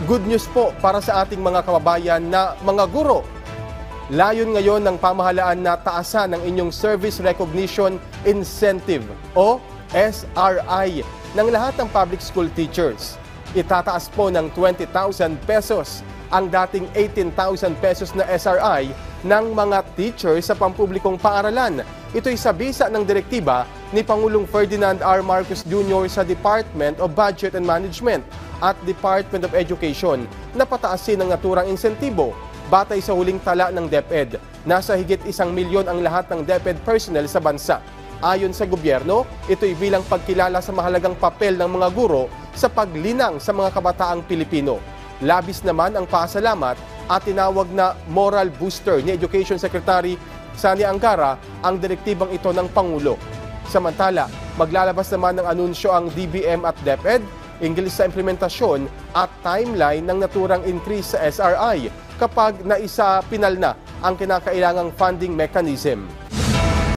Good news po para sa ating mga kababayan na mga guro. Layon ngayon ng pamahalaan na taasan ang inyong Service Recognition Incentive o SRI ng lahat ng public school teachers. Itataas po ng 20,000 pesos ang dating 18,000 pesos na SRI ng mga teachers sa pampublikong paaralan. Ito'y sa bisa ng direktiba ni Pangulong Ferdinand R. Marcos Jr. sa Department of Budget and Management at Department of Education na pataasin ang naturang insentibo. Batay sa huling tala ng DepEd, nasa higit 1 milyon ang lahat ng DepEd personnel sa bansa. Ayon sa gobyerno, ito'y bilang pagkilala sa mahalagang papel ng mga guro sa paglinang sa mga kabataang Pilipino. Labis naman ang pasalamat at tinawag na moral booster ni Education Secretary Sani Angara ang direktibang ito ng Pangulo. Samantala, maglalabas naman ng anunsyo ang DBM at DepEd hinggil sa implementasyon at timeline ng naturang increase sa SRI kapag naisa pinal na ang kinakailangang funding mechanism.